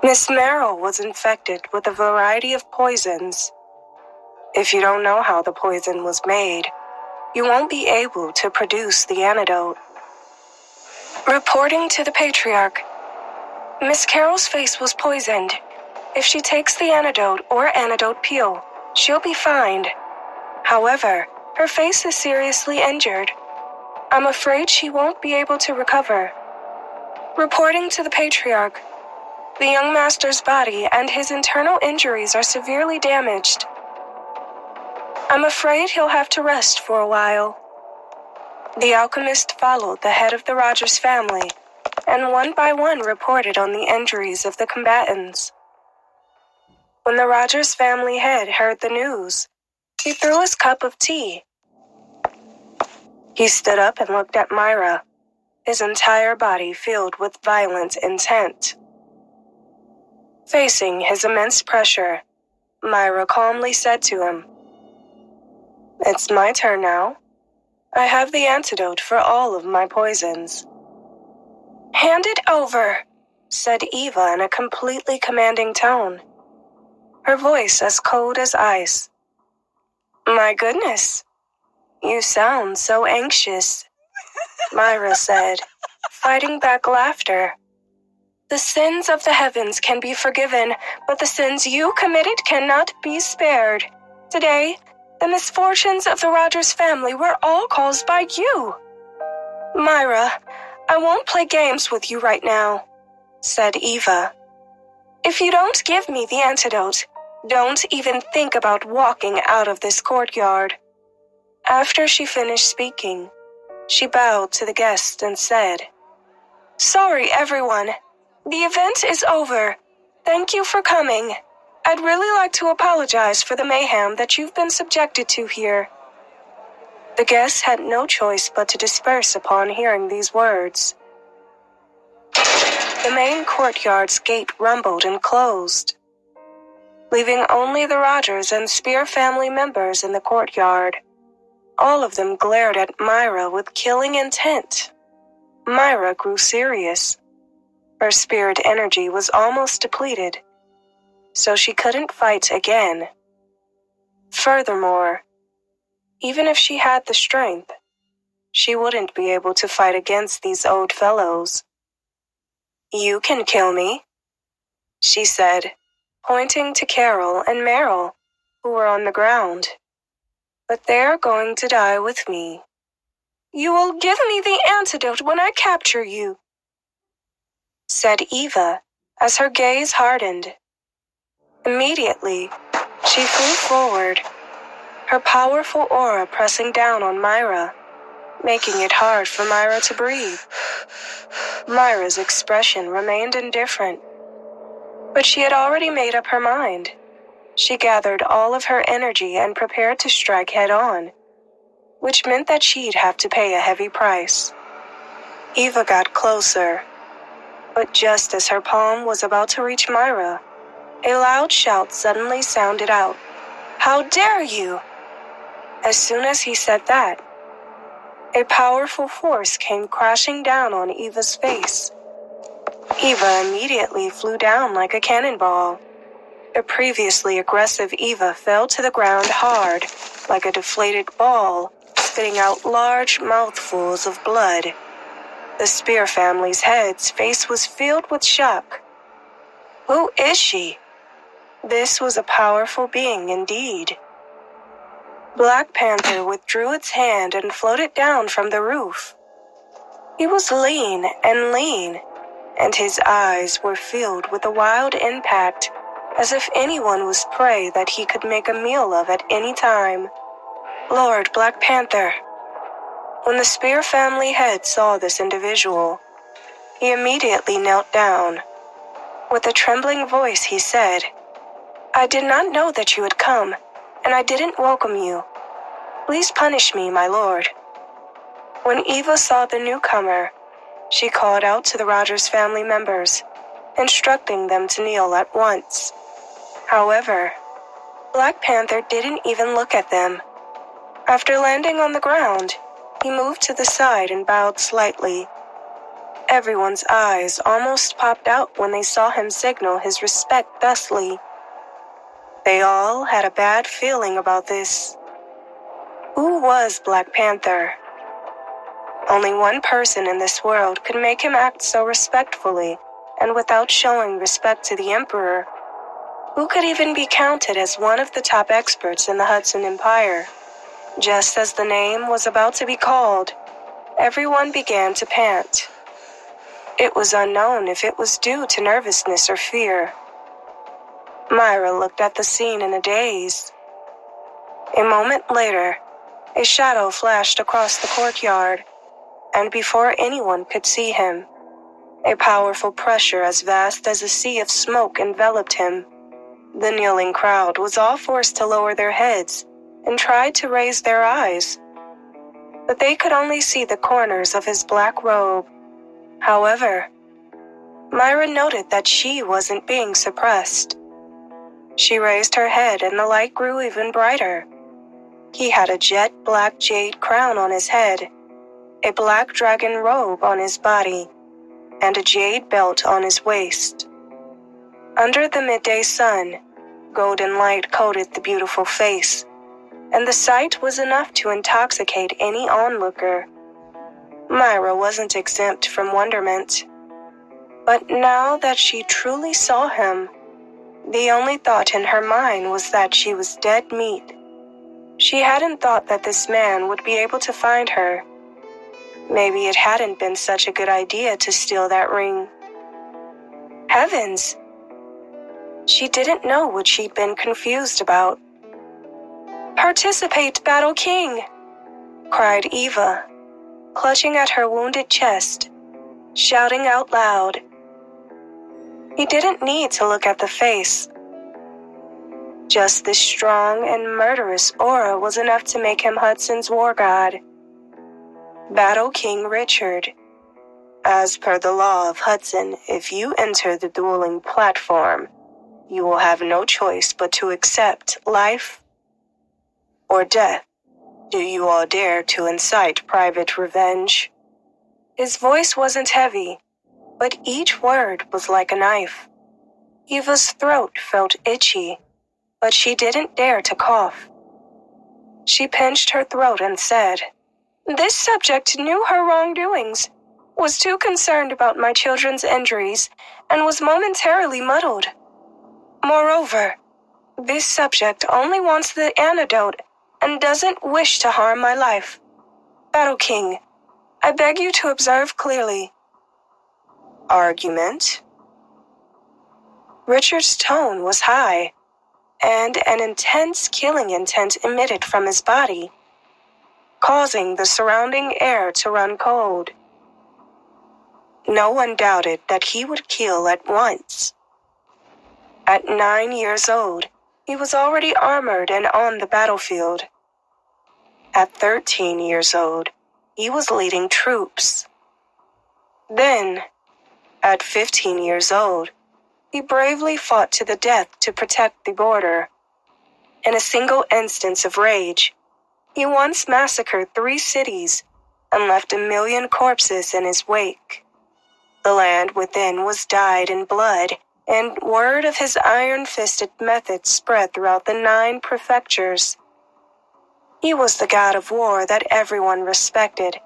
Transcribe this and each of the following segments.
Miss Merrill was infected with a variety of poisons. If you don't know how the poison was made, you won't be able to produce the antidote. Reporting to the Patriarch, Miss Carroll's face was poisoned. If she takes the antidote or antidote peel, she'll be fine. However, her face is seriously injured. I'm afraid she won't be able to recover. Reporting to the Patriarch, the young master's body and his internal injuries are severely damaged. I'm afraid he'll have to rest for a while. The alchemist followed the head of the Rogers family, and one by one reported on the injuries of the combatants. When the Rogers family head heard the news, he threw his cup of tea. He stood up and looked at Myra, his entire body filled with violent intent. Facing his immense pressure, Myra calmly said to him, "It's my turn now. I have the antidote for all of my poisons." "Hand it over," said Eva in a completely commanding tone, her voice as cold as ice. "My goodness, you sound so anxious," Myra said, fighting back laughter. "The sins of the heavens can be forgiven, but the sins you committed cannot be spared. Today, the misfortunes of the Rogers family were all caused by you." "Myra, I won't play games with you right now," said Eva. "If you don't give me the antidote, don't even think about walking out of this courtyard." After she finished speaking, she bowed to the guests and said, "Sorry, everyone. The event is over. Thank you for coming. I'd really like to apologize for the mayhem that you've been subjected to here." The guests had no choice but to disperse upon hearing these words. The main courtyard's gate rumbled and closed, leaving only the Rogers and Spear family members in the courtyard. All of them glared at Myra with killing intent. Myra grew serious. Her spirit energy was almost depleted, so she couldn't fight again. Furthermore, even if she had the strength, she wouldn't be able to fight against these old fellows. "You can kill me," she said, pointing to Carol and Meryl, who were on the ground. "But they're going to die with me." "You will give me the antidote when I capture you," said Eva as her gaze hardened. Immediately, she flew forward, her powerful aura pressing down on Myra, making it hard for Myra to breathe. Myra's expression remained indifferent, but she had already made up her mind. She gathered all of her energy and prepared to strike head-on, which meant that she'd have to pay a heavy price. Eva got closer, but just as her palm was about to reach Myra, a loud shout suddenly sounded out. "How dare you!" As soon as he said that, a powerful force came crashing down on Eva's face. Eva immediately flew down like a cannonball. The previously aggressive Eva fell to the ground hard, like a deflated ball, spitting out large mouthfuls of blood. The Spear family's head's face was filled with shock. Who is she? This was a powerful being indeed. Black Panther withdrew its hand and floated down from the roof. He was lean, and his eyes were filled with a wild impact, as if anyone was prey that he could make a meal of at any time. Lord Black Panther. When the Spear family head saw this individual, he immediately knelt down. With a trembling voice, he said, "I did not know that you had come, and I didn't welcome you. Please punish me, my lord." When Eva saw the newcomer, she called out to the Rogers family members, instructing them to kneel at once. However, Black Panther didn't even look at them. After landing on the ground, he moved to the side and bowed slightly. Everyone's eyes almost popped out when they saw him signal his respect thusly. They all had a bad feeling about this. Who was Black Panther? Only one person in this world could make him act so respectfully and without showing respect to the Emperor, who could even be counted as one of the top experts in the Hudson Empire. Just as the name was about to be called, everyone began to pant. It was unknown if it was due to nervousness or fear. Myra looked at the scene in a daze. A moment later, a shadow flashed across the courtyard, and before anyone could see him, a powerful pressure as vast as a sea of smoke enveloped him. The kneeling crowd was all forced to lower their heads and tried to raise their eyes, but they could only see the corners of his black robe. However, Myra noted that she wasn't being suppressed. She raised her head and the light grew even brighter. He had a jet black jade crown on his head, a black dragon robe on his body, and a jade belt on his waist. Under the midday sun, golden light coated the beautiful face, and the sight was enough to intoxicate any onlooker. Myra wasn't exempt from wonderment. But now that she truly saw him, the only thought in her mind was that she was dead meat. She hadn't thought that this man would be able to find her. Maybe it hadn't been such a good idea to steal that ring. Heavens! She didn't know what she'd been confused about. "Participate, Battle King!" cried Eva, clutching at her wounded chest, shouting out loud. He didn't need to look at the face. Just this strong and murderous aura was enough to make him Hudson's war god. Battle King Richard. As per the law of Hudson, if you enter the dueling platform, you will have no choice but to accept life or death. Do you all dare to incite private revenge? His voice wasn't heavy, but each word was like a knife. Eva's throat felt itchy, but she didn't dare to cough. She pinched her throat and said, "This subject knew her wrongdoings, was too concerned about my children's injuries, and was momentarily muddled. Moreover, this subject only wants the antidote and doesn't wish to harm my life. Battle King, I beg you to observe clearly." Argument? Richard's tone was high, and an intense killing intent emitted from his body, causing the surrounding air to run cold. No one doubted that he would kill at once. At 9 years old, he was already armored and on the battlefield. At 13 years old, he was leading troops. Then, at 15 years old, he bravely fought to the death to protect the border. In a single instance of rage, he once massacred 3 cities and left 1 million corpses in his wake. The land within was dyed in blood, and word of his iron-fisted methods spread throughout the 9 prefectures. He was the god of war that everyone respected,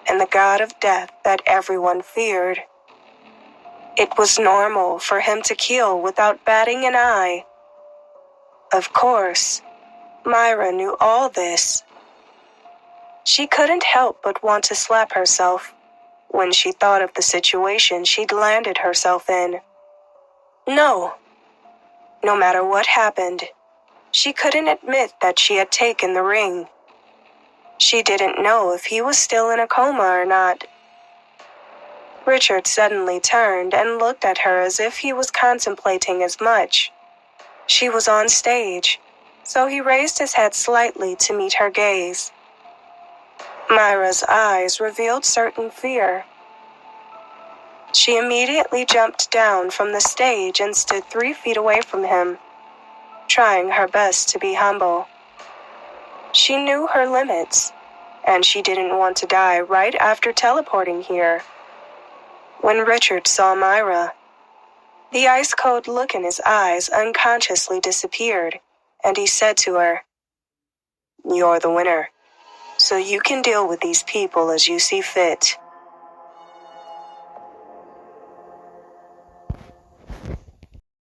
and the god of death that everyone feared. It was normal for him to kill without batting an eye. Of course, Myra knew all this. She couldn't help but want to slap herself when she thought of the situation she'd landed herself in. No matter what happened, she couldn't admit that she had taken the ring. She didn't know if he was still in a coma or not. Richard suddenly turned and looked at her as if he was contemplating as much. She was on stage, so he raised his head slightly to meet her gaze. Myra's eyes revealed certain fear. She immediately jumped down from the stage and stood 3 feet away from him, trying her best to be humble. She knew her limits, and she didn't want to die right after teleporting here. When Richard saw Myra, the ice-cold look in his eyes unconsciously disappeared, and he said to her, "You're the winner, so you can deal with these people as you see fit."